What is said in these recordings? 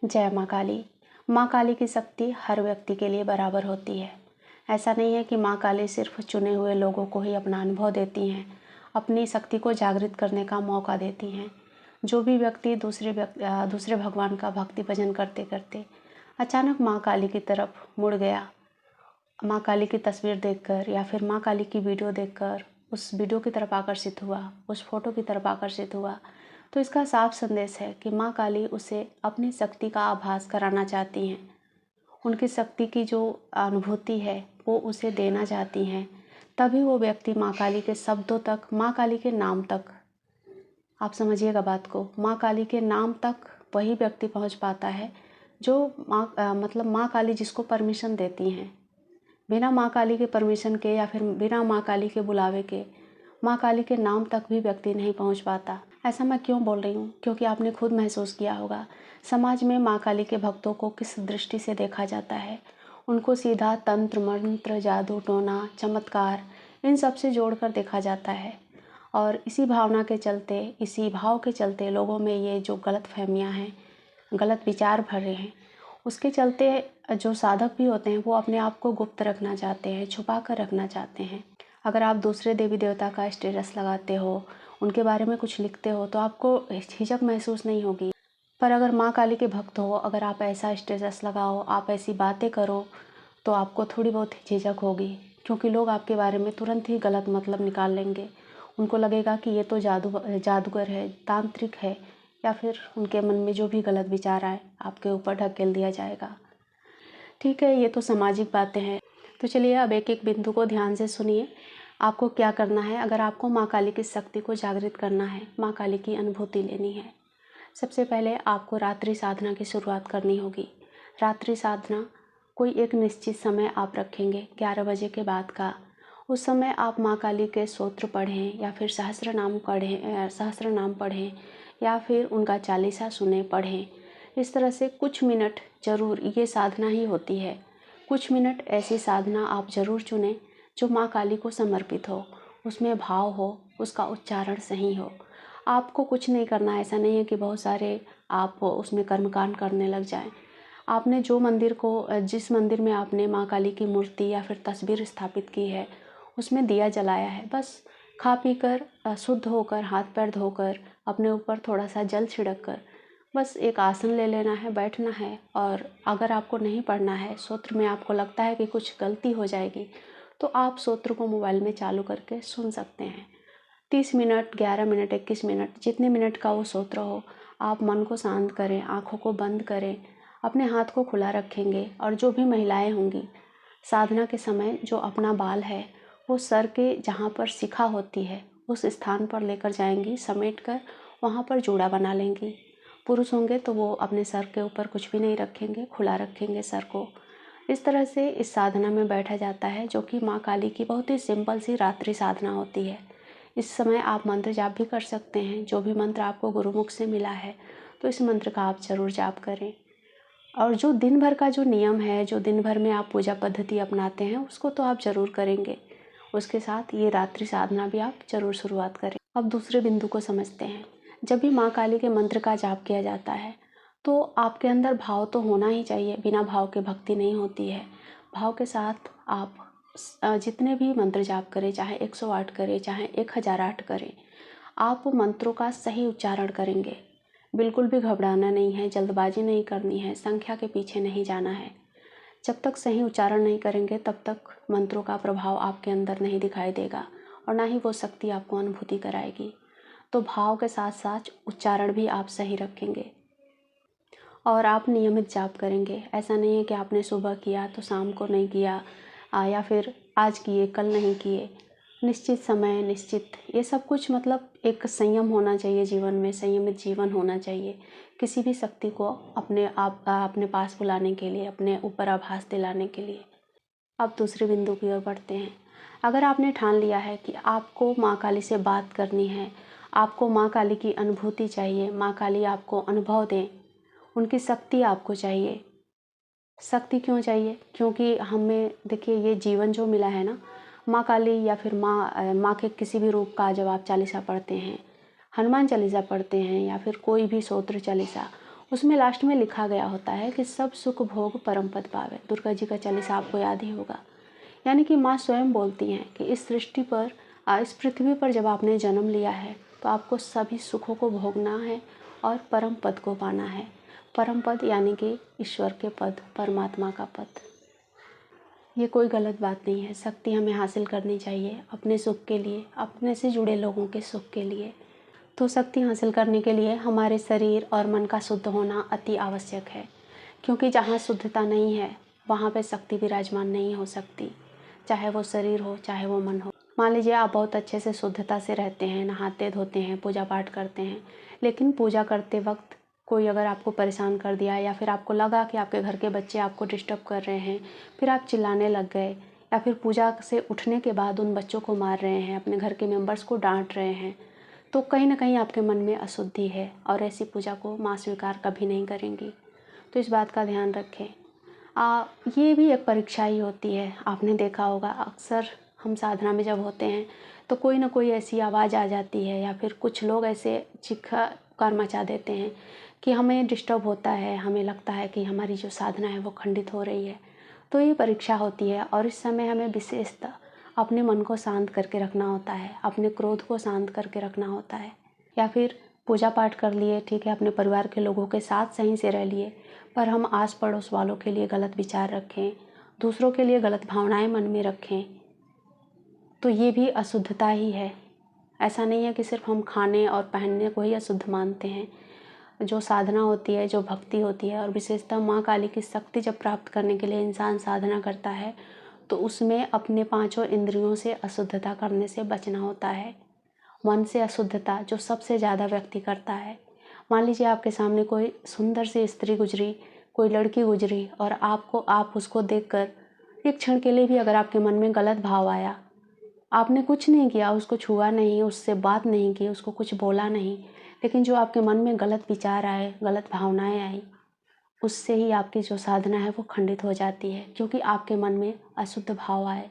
जय माँ काली। माँ काली की शक्ति हर व्यक्ति के लिए बराबर होती है। ऐसा नहीं है कि माँ काली सिर्फ चुने हुए लोगों को ही अपना अनुभव देती हैं, अपनी शक्ति को जागृत करने का मौका देती हैं। जो भी व्यक्ति दूसरे भगवान का भक्ति भजन करते करते अचानक माँ काली की तरफ मुड़ गया, माँ काली की तस्वीर देखकर या फिर माँ काली की वीडियो देखकर उस वीडियो की तरफ आकर्षित हुआ, उस फोटो की तरफ आकर्षित हुआ, तो इसका साफ संदेश है कि माँ काली उसे अपनी शक्ति का आभास कराना चाहती हैं। उनकी शक्ति की जो अनुभूति है वो उसे देना चाहती हैं। तभी वो व्यक्ति माँ काली के शब्दों तक, माँ काली के नाम तक, आप समझिएगा बात को, माँ काली के नाम तक वही व्यक्ति पहुँच पाता है जो माँ काली जिसको परमिशन देती हैं। बिना माँ काली के परमिशन के या फिर बिना माँ काली के बुलावे के माँ काली के नाम तक भी व्यक्ति नहीं पहुँच पाता। ऐसा मैं क्यों बोल रही हूँ? क्योंकि आपने खुद महसूस किया होगा समाज में माँ काली के भक्तों को किस दृष्टि से देखा जाता है। उनको सीधा तंत्र मंत्र, जादू टोना, चमत्कार इन सब से जोड़कर देखा जाता है। और इसी भावना के चलते, इसी भाव के चलते लोगों में ये जो गलत फहमियाँ हैं, गलत विचार भरे हैं, उसके चलते जो साधक भी होते हैं वो अपने आप को गुप्त रखना चाहते हैं, छुपा कर रखना चाहते हैं। अगर आप दूसरे देवी देवता का स्टेटस लगाते हो, उनके बारे में कुछ लिखते हो तो आपको झिझक महसूस नहीं होगी। पर अगर माँ काली के भक्त हो, अगर आप ऐसा स्टेटस लगाओ, आप ऐसी बातें करो, तो आपको थोड़ी बहुत झिझक होगी, क्योंकि लोग आपके बारे में तुरंत ही गलत मतलब निकाल लेंगे। उनको लगेगा कि ये तो जादूगर है, तांत्रिक है, या फिर उनके मन में जो भी गलत विचार आए आपके ऊपर ढकेल दिया जाएगा। ठीक है, ये तो सामाजिक बातें हैं। तो चलिए अब एक एक बिंदु को ध्यान से सुनिए। आपको क्या करना है अगर आपको माँ काली की शक्ति को जागृत करना है, माँ काली की अनुभूति लेनी है। सबसे पहले आपको रात्रि साधना की शुरुआत करनी होगी। रात्रि साधना कोई एक निश्चित समय आप रखेंगे, 11 बजे के बाद का। उस समय आप माँ काली के स्तोत्र पढ़ें या फिर सहस्त्र नाम पढ़ें या फिर उनका चालीसा सुने, पढ़ें। इस तरह से कुछ मिनट ज़रूर, ये साधना ही होती है, कुछ मिनट ऐसी साधना आप ज़रूर चुनें जो माँ काली को समर्पित हो, उसमें भाव हो, उसका उच्चारण सही हो। आपको कुछ नहीं करना, ऐसा नहीं है कि बहुत सारे आप उसमें कर्मकांड करने लग जाएं। आपने जिस मंदिर में आपने माँ काली की मूर्ति या फिर तस्वीर स्थापित की है उसमें दिया जलाया है, बस खा पी कर शुद्ध होकर, हाथ पैर धोकर, अपने ऊपर थोड़ा सा जल छिड़क कर बस एक आसन ले लेना है, बैठना है। और अगर आपको नहीं पढ़ना है स्तोत्र में, आपको लगता है कि कुछ गलती हो जाएगी, तो आप स्तोत्र को मोबाइल में चालू करके सुन सकते हैं। 30 मिनट, 11 मिनट, 21 मिनट, जितने मिनट का वो स्तोत्र हो, आप मन को शांत करें, आँखों को बंद करें, अपने हाथ को खुला रखेंगे। और जो भी महिलाएं होंगी, साधना के समय जो अपना बाल है वो सर के जहाँ पर शिखा होती है उस स्थान पर लेकर जाएंगी, समेट कर वहाँ पर जूड़ा बना लेंगी। पुरुष होंगे तो वो अपने सर के ऊपर कुछ भी नहीं रखेंगे, खुला रखेंगे सर को। इस तरह से इस साधना में बैठा जाता है, जो कि माँ काली की बहुत ही सिंपल सी रात्रि साधना होती है। इस समय आप मंत्र जाप भी कर सकते हैं, जो भी मंत्र आपको गुरुमुख से मिला है तो इस मंत्र का आप ज़रूर जाप करें। और जो दिन भर का जो नियम है, जो दिन भर में आप पूजा पद्धति अपनाते हैं, उसको तो आप ज़रूर करेंगे। उसके साथ ये रात्रि साधना भी आप ज़रूर शुरुआत करें। अब दूसरे बिंदु को समझते हैं। जब भी माँ काली के मंत्र का जाप किया जाता है तो आपके अंदर भाव तो होना ही चाहिए, बिना भाव के भक्ति नहीं होती है। भाव के साथ आप जितने भी मंत्र जाप करें, चाहे 108 करें, चाहे 1008 करें, आप मंत्रों का सही उच्चारण करेंगे। बिल्कुल भी घबराना नहीं है, जल्दबाजी नहीं करनी है, संख्या के पीछे नहीं जाना है। जब तक सही उच्चारण नहीं करेंगे तब तक मंत्रों का प्रभाव आपके अंदर नहीं दिखाई देगा और ना ही वो शक्ति आपको अनुभूति कराएगी। तो भाव के साथ साथ उच्चारण भी आप सही रखेंगे और आप नियमित जाप करेंगे। ऐसा नहीं है कि आपने सुबह किया तो शाम को नहीं किया, या फिर आज किए कल नहीं किए। निश्चित समय, निश्चित, ये सब कुछ मतलब एक संयम होना चाहिए जीवन में, संयमित जीवन होना चाहिए किसी भी शक्ति को अपने पास बुलाने के लिए, अपने ऊपर आभास दिलाने के लिए। अब दूसरे बिंदु की ओर बढ़ते हैं। अगर आपने ठान लिया है कि आपको माँ काली से बात करनी है, आपको माँ काली की अनुभूति चाहिए, माँ काली आपको अनुभव दें, उनकी शक्ति आपको चाहिए। शक्ति क्यों चाहिए? क्योंकि हमें देखिए, ये जीवन जो मिला है ना, माँ काली या फिर माँ के किसी भी रूप का जब आप चालीसा पढ़ते हैं, हनुमान चालीसा पढ़ते हैं या फिर कोई भी स्तोत्र चालीसा, उसमें लास्ट में लिखा गया होता है कि सब सुख भोग परम पद पावे। दुर्गा जी का चालीसा आपको याद ही होगा। यानी कि माँ स्वयं बोलती हैं कि इस सृष्टि पर, इस पृथ्वी पर जब आपने जन्म लिया है तो आपको सभी सुखों को भोगना है और परम पद को पाना है। परम पद यानी कि ईश्वर के पद, परमात्मा का पद। ये कोई गलत बात नहीं है। शक्ति हमें हासिल करनी चाहिए अपने सुख के लिए, अपने से जुड़े लोगों के सुख के लिए। तो शक्ति हासिल करने के लिए हमारे शरीर और मन का शुद्ध होना अति आवश्यक है, क्योंकि जहाँ शुद्धता नहीं है वहाँ पे शक्ति विराजमान नहीं हो सकती, चाहे वो शरीर हो चाहे वो मन हो। मान लीजिए आप बहुत अच्छे से शुद्धता से रहते हैं, नहाते धोते हैं, पूजा पाठ करते हैं, लेकिन पूजा करते वक्त कोई अगर आपको परेशान कर दिया या फिर आपको लगा कि आपके घर के बच्चे आपको डिस्टर्ब कर रहे हैं, फिर आप चिल्लाने लग गए या फिर पूजा से उठने के बाद उन बच्चों को मार रहे हैं, अपने घर के मेंबर्स को डांट रहे हैं, तो कहीं ना कहीं आपके मन में अशुद्धि है और ऐसी पूजा को माँ स्वीकार कभी नहीं करेंगी। तो इस बात का ध्यान रखें। ये भी एक परीक्षा ही होती है। आपने देखा होगा अक्सर हम साधना में जब होते हैं तो कोई ना कोई ऐसी आवाज़ आ जाती है या फिर कुछ लोग ऐसे चिक्कार मचा देते हैं कि हमें डिस्टर्ब होता है, हमें लगता है कि हमारी जो साधना है वो खंडित हो रही है। तो ये परीक्षा होती है और इस समय हमें विशेषतः अपने मन को शांत करके रखना होता है, अपने क्रोध को शांत करके रखना होता है। या फिर पूजा पाठ कर लिए, ठीक है, अपने परिवार के लोगों के साथ सही से रह लिए, पर हम आस पड़ोस वालों के लिए गलत विचार रखें, दूसरों के लिए गलत भावनाएं मन में रखें, तो ये भी अशुद्धता ही है। ऐसा नहीं है कि सिर्फ हम खाने और पहनने को ही अशुद्ध मानते हैं। जो साधना होती है, जो भक्ति होती है, और विशेषतः माँ काली की शक्ति जब प्राप्त करने के लिए इंसान साधना करता है तो उसमें अपने पांचों इंद्रियों से अशुद्धता करने से बचना होता है। मन से अशुद्धता जो सबसे ज़्यादा व्यक्ति करता है। मान लीजिए आपके सामने कोई सुंदर सी स्त्री गुजरी, कोई लड़की गुजरी और आप उसको देखकर एक क्षण के लिए भी अगर आपके मन में गलत भाव आया, आपने कुछ नहीं किया, उसको छुआ नहीं, उससे बात नहीं की, उसको कुछ बोला नहीं, लेकिन जो आपके मन में गलत विचार आए, गलत भावनाएं आई, उससे ही आपकी जो साधना है वो खंडित हो जाती है, क्योंकि आपके मन में अशुद्ध भाव आए।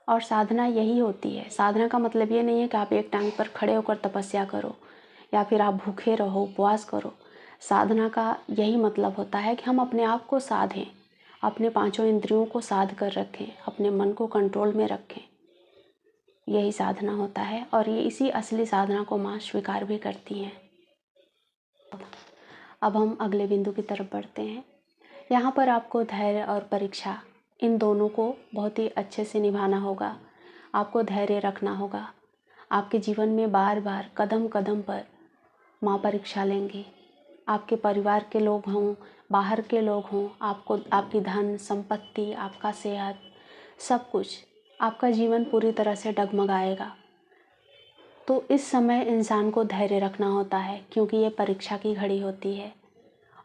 और साधना यही होती है। साधना का मतलब ये नहीं है कि आप एक टांग पर खड़े होकर तपस्या करो या फिर आप भूखे रहो, उपवास करो। साधना का यही मतलब होता है कि हम अपने आप को साधें, अपने पांचों इंद्रियों को साध कर रखें, अपने मन को कंट्रोल में रखें। यही साधना होता है और ये इसी असली साधना को माँ स्वीकार भी करती हैं। अब हम अगले बिंदु की तरफ बढ़ते हैं। यहाँ पर आपको धैर्य और परीक्षा, इन दोनों को बहुत ही अच्छे से निभाना होगा। आपको धैर्य रखना होगा। आपके जीवन में बार बार कदम कदम पर माँ परीक्षा लेंगी। आपके परिवार के लोग हों, बाहर के लोग हों, आपकी धन संपत्ति, आपका सेहत, सब कुछ, आपका जीवन पूरी तरह से डगमगाएगा। तो इस समय इंसान को धैर्य रखना होता है, क्योंकि ये परीक्षा की घड़ी होती है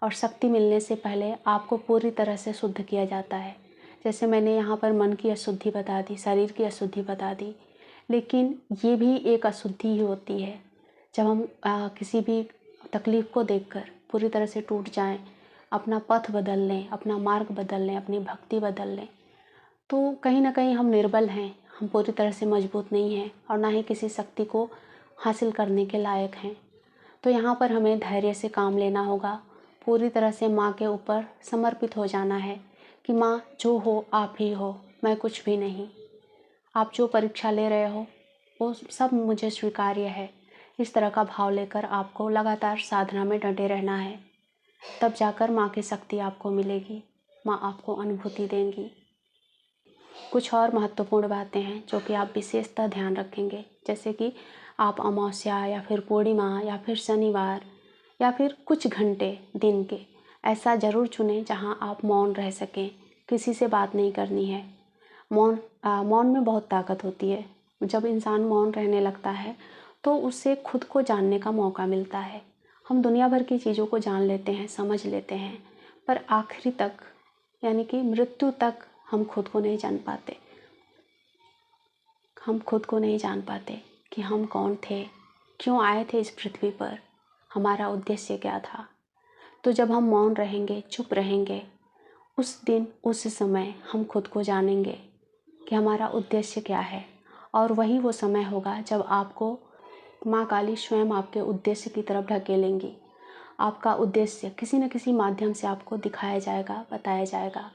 और शक्ति मिलने से पहले आपको पूरी तरह से शुद्ध किया जाता है। जैसे मैंने यहाँ पर मन की अशुद्धि बता दी, शरीर की अशुद्धि बता दी, लेकिन ये भी एक अशुद्धि ही होती है। जब हम किसी भी तकलीफ़ को देखकर पूरी तरह से टूट जाएं, अपना पथ बदल लें, अपना मार्ग बदल लें, अपनी भक्ति बदल लें, तो कहीं ना कहीं हम निर्बल हैं, हम पूरी तरह से मजबूत नहीं हैं और ना ही किसी शक्ति को हासिल करने के लायक हैं। तो यहाँ पर हमें धैर्य से काम लेना होगा, पूरी तरह से माँ के ऊपर समर्पित हो जाना है कि माँ जो हो आप ही हो, मैं कुछ भी नहीं। आप जो परीक्षा ले रहे हो वो सब मुझे स्वीकार्य है। इस तरह का भाव लेकर आपको लगातार साधना में डटे रहना है, तब जाकर माँ की शक्ति आपको मिलेगी, माँ आपको अनुभूति देंगी। कुछ और महत्वपूर्ण बातें हैं जो कि आप विशेषतः ध्यान रखेंगे, जैसे कि आप अमावस्या या फिर पूर्णिमा या फिर शनिवार या फिर कुछ घंटे दिन के ऐसा ज़रूर चुनें जहां आप मौन रह सकें, किसी से बात नहीं करनी है। मौन में बहुत ताकत होती है। जब इंसान मौन रहने लगता है तो उससे खुद को जानने का मौका मिलता है। हम दुनिया भर की चीज़ों को जान लेते हैं, समझ लेते हैं, पर आखिरी तक यानी कि मृत्यु तक हम खुद को नहीं जान पाते। हम खुद को नहीं जान पाते कि हम कौन थे, क्यों आए थे इस पृथ्वी पर, हमारा उद्देश्य क्या था। तो जब हम मौन रहेंगे, चुप रहेंगे, उस दिन उस समय हम खुद को जानेंगे कि हमारा उद्देश्य क्या है। और वही वो समय होगा जब आपको माँ काली स्वयं आपके उद्देश्य की तरफ ढकेलेंगी। आपका उद्देश्य किसी न किसी माध्यम से आपको दिखाया जाएगा, बताया जाएगा।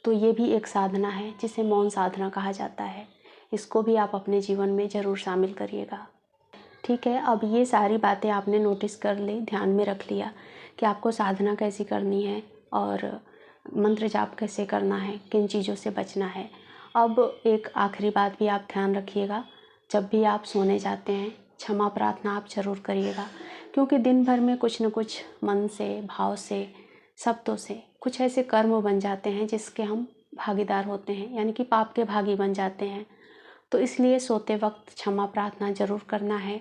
तो ये भी एक साधना है जिसे मौन साधना कहा जाता है। इसको भी आप अपने जीवन में ज़रूर शामिल करिएगा। ठीक है, अब ये सारी बातें आपने नोटिस कर ली, ध्यान में रख लिया कि आपको साधना कैसी करनी है और मंत्र जाप कैसे करना है, किन चीज़ों से बचना है। अब एक आखिरी बात भी आप ध्यान रखिएगा, जब भी आप सोने जाते हैं क्षमा प्रार्थना आप ज़रूर करिएगा, क्योंकि दिन भर में कुछ न कुछ मन से, भाव से, शब्दों से कुछ ऐसे कर्म बन जाते हैं जिसके हम भागीदार होते हैं, यानी कि पाप के भागी बन जाते हैं। तो इसलिए सोते वक्त क्षमा प्रार्थना ज़रूर करना है।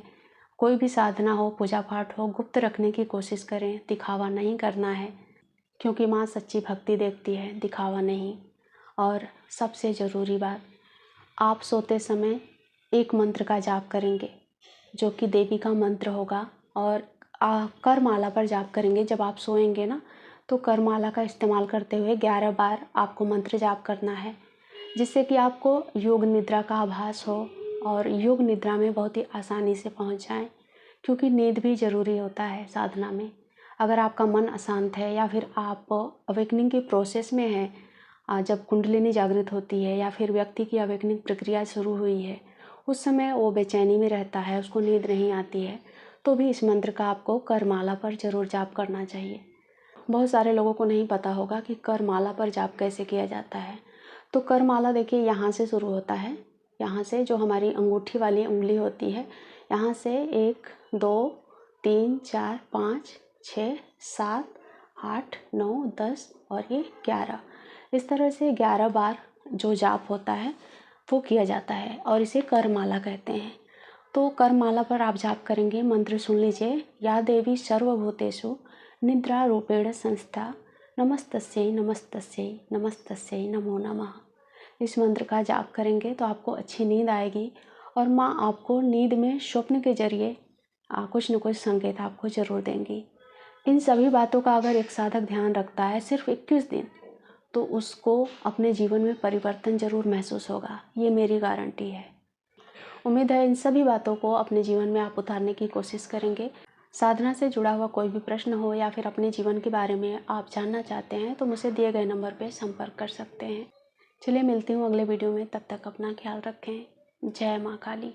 कोई भी साधना हो, पूजा पाठ हो, गुप्त रखने की कोशिश करें, दिखावा नहीं करना है, क्योंकि माँ सच्ची भक्ति देखती है, दिखावा नहीं। और सबसे ज़रूरी बात, आप सोते समय एक मंत्र का जाप करेंगे जो कि देवी का मंत्र होगा, और करमाला पर जाप करेंगे। जब आप सोएंगे ना, तो करमाला का इस्तेमाल करते हुए 11 बार आपको मंत्र जाप करना है, जिससे कि आपको योग निद्रा का आभास हो और योग निद्रा में बहुत ही आसानी से पहुंच जाएं, क्योंकि नींद भी ज़रूरी होता है साधना में। अगर आपका मन अशांत है या फिर आप अवेकनिंग की प्रोसेस में हैं, जब कुंडलिनी जागृत होती है या फिर व्यक्ति की अवेकनिंग प्रक्रिया शुरू हुई है, उस समय वो बेचैनी में रहता है, उसको नींद नहीं आती है, तो भी इस मंत्र का आपको करमाला पर ज़रूर जाप करना चाहिए। बहुत सारे लोगों को नहीं पता होगा कि करमाला पर जाप कैसे किया जाता है। तो करमाला देखिए यहाँ से शुरू होता है, यहाँ से जो हमारी अंगूठी वाली उंगली होती है, यहाँ से 1 2 3 4 5 6 7 8 9 10 और ये 11, इस तरह से 11 बार जो जाप होता है वो किया जाता है और इसे करमाला कहते हैं। तो करमाला पर आप जाप करेंगे, मंत्र सुन लीजिए। या देवी सर्वभूतेषु निद्रा रूपेण संस्था नमस्तस्यै नमस्तस्यै नमस्तस्यै नमो नमः। इस मंत्र का जाप करेंगे तो आपको अच्छी नींद आएगी और माँ आपको नींद में स्वप्न के जरिए कुछ न कुछ संकेत आपको ज़रूर देंगी। इन सभी बातों का अगर एक साधक ध्यान रखता है सिर्फ 21 दिन, तो उसको अपने जीवन में परिवर्तन ज़रूर महसूस होगा, ये मेरी गारंटी है। उम्मीद है इन सभी बातों को अपने जीवन में आप उतारने की कोशिश करेंगे। साधना से जुड़ा हुआ कोई भी प्रश्न हो या फिर अपने जीवन के बारे में आप जानना चाहते हैं तो मुझे दिए गए नंबर पर संपर्क कर सकते हैं। चलिए मिलती हूँ अगले वीडियो में, तब तक अपना ख्याल रखें। जय माँ काली।